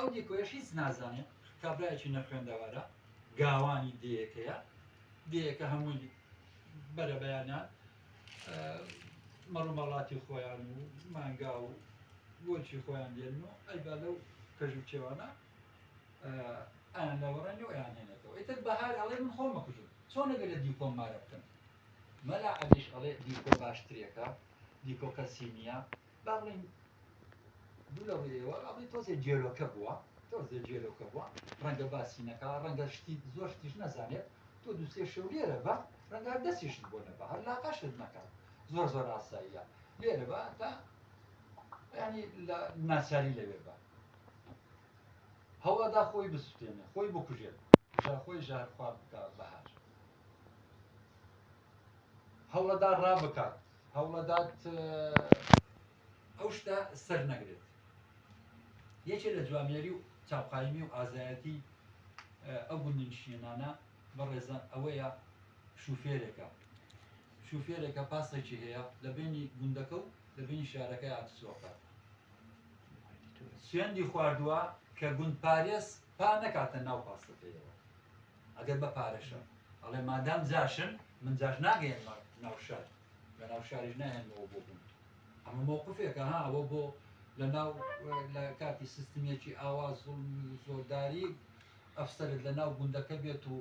ئەو دیکۆیەش هیچ نازانێت کابراایکی نەخوێندەوارە گاوانی دەیەکەیە دەیەکە هەمووی بەرە بەیانیان مەڕوومەڵاتی خۆیان و مانگا و گۆچی خۆیان دێن و ئەیبا لەو کەژ و چێوانە ئەیان لەوەڕێنی و ئەیان هێنێتەوە ئیتر بەهار ئەڵێ من خۆم مەکوژم چۆن ئەگەر لە دیکۆم مارە بکەم مەلا ئەویش ئەڵێ دیکۆ باشترێکە دیکۆ کەسی نییە با بڵێن دوو لە ڕێەوە ئەڵێ تۆزێ جێلۆکە بووە تۆزێ جێلۆکە بووە ڕەنگە باسی نەکا ڕەنگە شتی زۆر شتیش نەزانێت تۆ دووسێ شەو لێرە بە ڕەنگە دەستیشت بۆ نەبە هەر لاقەشت نەکات زۆر زۆر ئاساییە لێرە بە تا ینی لە ناچاری لەوێ بە هەوڵەدا خۆی بسووتێنێ خۆی بکوژێت خۆی ژار خوارد بکات بەهار هەوڵەدا ڕابکات هەوڵەدات ئەو شتە سەر نەگرێت یەکێ لە جوامێری و چاوقایمی و ئازایەتی ئەو گوندنشینانە بەڕێزان ئەوەیە شوفێرێکە پاسێکی هەیە لە بینی گوندەکە و لە بینی شارەکەی هاتوچۆکات سوێندی خواردووە کە گوند پارێز پا نەکاتە ناو پاسەکەیەوە ئەگەر بە پارەشە ئەڵێ مادام جاشن من جاش ناگەێنمە ناو شار لە ناو شاریش نایێنەوە بۆ گوند ئەمە مووقفێکە ها ئەوە بۆ لە ناو لە کاتی سیستمێکی ئاواز و زۆرداری ئەفسەرت لە ناو گوندەکە بێت و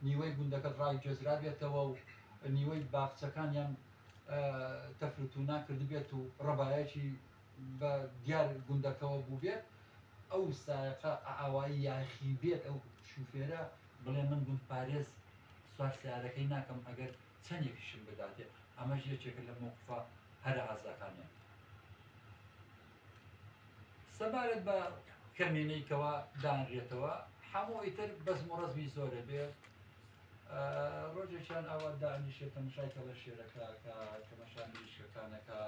نیوەی گوندەکەت ڕای جێزرا بێتەوە و نیوەی باخچەکانیان تەفروت و ناکرد بێت و ڕەبایەکی بە دیار گوندەکەەوە بوو بێت ئەو سایقە ئاوایی یاخی بێت ئەو شوفێرە بڵێ من گوند پارێز سوار سیارەکەی ناکەم ئەگەر چەندێکیشم بداتێ ئەمەش یەکێکە لە مووقفە هەرە ئازاکانیان سەبارەت بە کەمێنەیکەوە دانرێتەوە هەموو ئیتر بەزم و ڕەزمی زۆرە بێت ڕۆژێکیان ئەوە دانیشێت تەماشای کەڵە شێرەکە تەماشا مریشکەکانەکە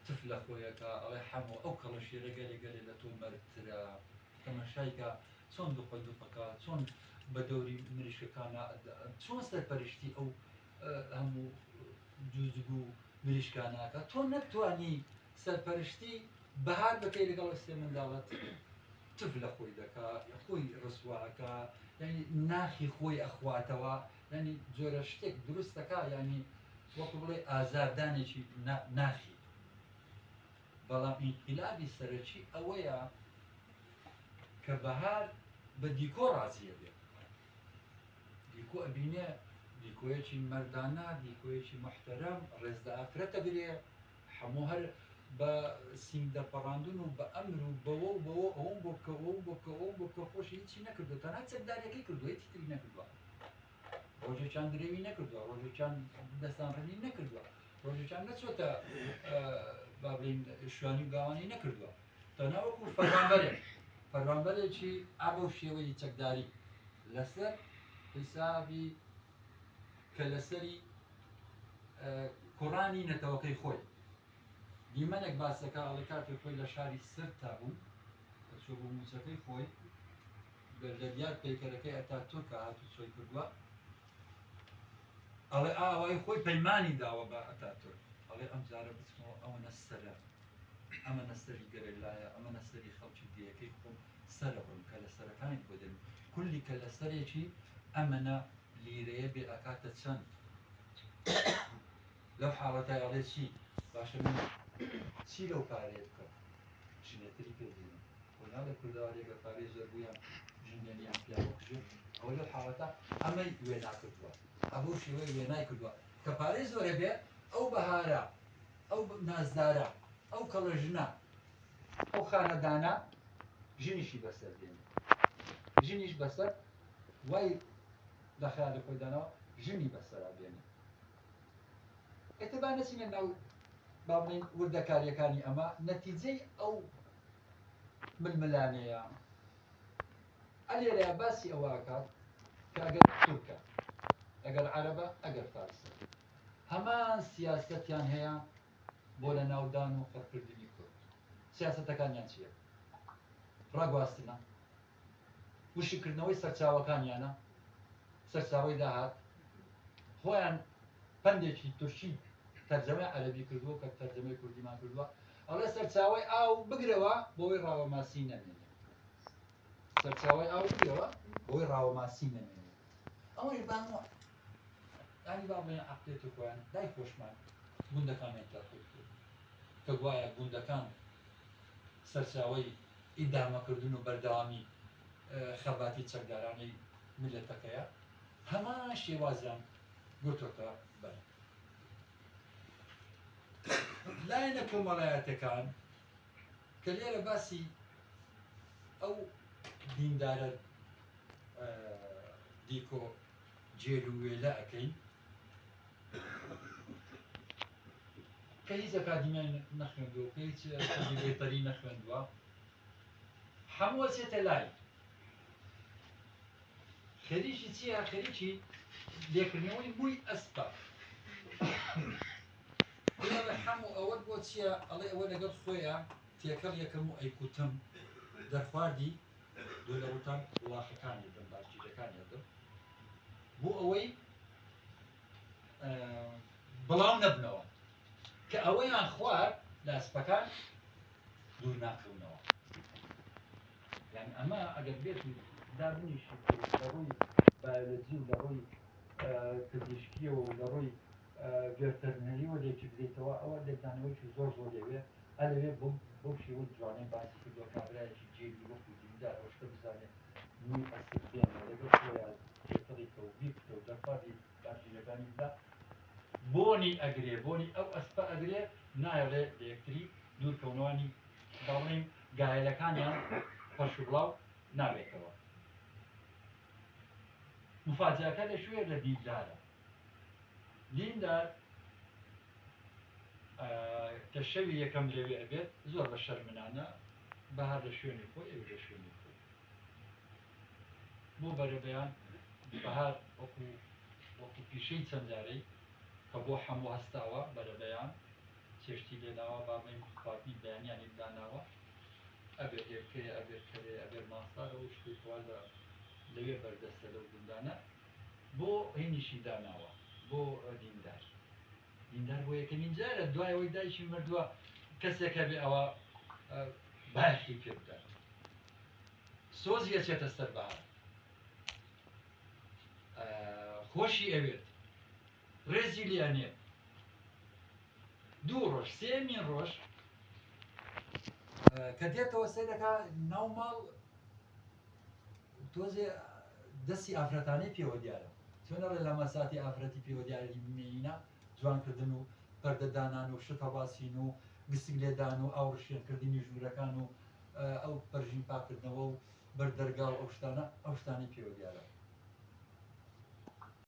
تف لە خۆیەکە ئەڵێ هەموو ئەو کەڵە شێرە گەلێ گەلێ لە تۆ مەرترە تەماشایکە چۆن دوخۆی دووپەکە چۆن بە دەوری مریشکەکانە چۆن سەرپەرشتی ئەو هەموو جوزگو و مریشکانەکە تۆ نەتوانی سەرپەرشتی بەهار بکەی لەگەڵ سێ منداڵەت تف لە خۆی دەکا خۆی ڕسواکە ینی ناخی خۆی ئەخواتەوە ینی جۆرە شتێک دروستەکە ینی وەکو بڵێ ئازاردانێکی ناخی بەڵام ئینقلابی سەرەکی ئەوەیە کە بەهار بە دیکۆ ڕازیە بێت دیکۆ ئەبینێ دیکۆیەکی مەردانە دیکۆیەکی محتەرەم ڕێزدە ئافرەتە برێ هەموو هەر بە سینگ دەپەڕاندون و بە ئەمر و بەوە و بەوە ئەوم بۆ بکە ئەوم بۆ بکە ئەوم بۆ بکە خۆشی هیچی نەکردو تەنها چەکدارەکەی کردووە هیچی تری نەکردووە ڕۆژێکیان درێوی نەکردووە ڕۆژێکیان دەستانڕێنی نەکردووە ڕۆژێکیان نەچۆتە با بڵێن شوانی و گاوانی نەکردووە تەنها وەکو فەرمانبەرێکی ئابە و شێوەی چەکداری لەسەر حیسابی کە لەسەری کوڕانی نەتەوەکەی خۆی دیمەنێک باسەکە ئەڵێ کاتێک خۆی لە شاری سەر تا بوو کە چۆ بۆ موچەکەی خۆی لە دیار پەیکەرەکەی ئەتاتورکە هاتوو چۆی کردووە ئەڵێ ئاوای خۆی پەیمانی داوە بە ئەتاتورک ئەڵێ ئەم جارە بچمەوە ئەوە نەسەرە ئەمە نەسەری گەرەلایە ئەمە نەسەری خەڵکی دیەکەی خۆم سەرە بڕم کە لە سەرەکانی بۆ دەن کولی کە لە سەرێکی ئەمەنە لیرەیە بێ ئەکاتە چەند لەو حاڵەتای ئەڵێ چی باشە من چی لەو پارەیە بکەم ژنێتری پێدێنم بۆنا لە کورداوارێگە پارەی زۆر بوویان ژنێنیان پیاوەکژێ ئەوە لەو حاڵەتە ئەمەی وێنا کردووە ئەبوو شێوەی وێنای کردووە کە پارەی زۆرە بێ ئەو بەهارە ئەو نازدارە ئەو کەڵەژنە ئەو خانەدانە ژنیشی بەسەر دێن ژنیش بەسەر وای لە خەیاڵی خۆی دانەوە ژنی بەسەرا بێنێ ئێتە با نەچینە ناو با بڵێن وردەکاریەکانی ئەمە نەتیجەی ئەو ململانەیە ئەلێرەیە باسی ئەوەکات کە ئەگەر تورکە ئەگەر عەرەبە ئەگەر فارسە هەمان سیاسەتیان هەیە بۆ لە ناودان و قەرکردنی کورد سیاسەتەکانیان چییە؟ ڕاگواستنە وشکردنەوەی سەرچاوەکانیانە سەرچاوەی داهات خۆیان پندێکی تورکی تەرجەمەی عەرەبی کردووە کە تەرجەمەی کوردیمان کردووە ئەڵێ سەرچاوەی ئاو بگرەوە بۆەوەی ڕاوەماسی نەمێنێ سەرچاوی ئاوریەوە بۆی ڕاوەماسی نەمێنێت ئەوەی بانوە ینی با بڵێن عەقلێت و خۆیان دای خۆشمان گوندەکانیان تەرخورد کرد کە گوایە گوندەکان سەرچاوەی ئیدامەکردن و بەردەوامی خەباتی چەکدارانەی ملەتەکەیە هەمان شێوازیان گوتۆتە بەر لایەنە کۆمەڵایەتەکان کە لێرە باسی ئەو دیندارە دیکۆ جێل و وێلە ئەەکەین کە هیچ ئەکادیمیای نەخوێندووە کە هیچ بێتەری نەخوێندووە هەموو ئەچێتە لای خەریکی چییە؟ خەریکی لێکردنەوەی مووی ئەسپە هەموو ئەوە بۆ چییە؟ ئەڵێ ئەوە لەگەڵ خۆیان تێکەڵ یەکەم و ئەیکوتم دەرخواردی دوو لە وتان وڵاخەکانی دەم باشجیرەکانی دەم بۆ ئەوەی بڵاو نەبنەوە کە ئەوەیان خوارد لە ئەسپەکان دوور ناکەونەوە یعنی ئەمە ئەگەر بێت دابنیشی لە ڕووی بایۆلۆجی و لە ڕووی پزیشکیە و لە ڕووی گەرتەرنەریەوە لێکی بدەیتەوە ئەوە لێکدانەوەیکی زۆر زۆر لەوێ ئەلەوێ بۆ شێوە جوانەی باسی کردووە کابرایەکی جێوی وەکو دیندار ئەوشتە بزانێت مووی ئەسپ بێنە لەگەڵ خۆیان تێکەڵیکە و بیکتە و دەرخوادی باشجیرەکانی بدا بۆنی ئەگرێ بۆنی ئەو ئەسپە ئەگرێ نایڵێ لە یەکتری دوورکەونەوەنی باڵێن گایلەکانیان پەش و بڵاو ناوێتەوە مفاجەکە لەکوێ لە دیندارە دیندار کە شەوی یەکەم لەوێ ئەبێت زۆر بە شەرمنانە بەهار لە شوێنی خۆی ئەو لە شوێنی خۆی بۆ بەرەبەیان بەهار وەکو پیشەی چەند جارەی کە بۆ هەموو هەستاوە بەرەبەیان چێشتی لێداوە باڵێن خواردنی بەیانیانی داناوە ئەبێت هێرکەیە ئەبێت کەرێ ئەبێت ماسارە و شتێک وازە لەوێ بەردەستە لەو گوندانە بۆ هێنیشی داناوە بۆ دیندار دیندار بۆ یەکەمین جارە دوای ئەوەی دایکی مردووە کەسێکە بێ ئەوە باشی پێ بدات سۆزی ئەچێتە سەر بەهار خۆشی ئەوێت ڕێزی لیانێت دوو ڕۆژ سێمین ڕۆژ کە دێتەوە سەیرەکە ناو ماڵ تۆزێ دەستی ئافرەتانەی پێوە دیارە چۆنەڕێ لە مەساتی ئافرەتی پێوە دیاری مێینە جوانکردن و پەردەدانان و شت هەڵاسین و گسک لێدان و ئاوڕشێنکردنی ژوورەکان و ئەو پەرژین پاکردنەوە و بەردەرگا و ئەو شتانە ئەو شتانی پێوە دیارە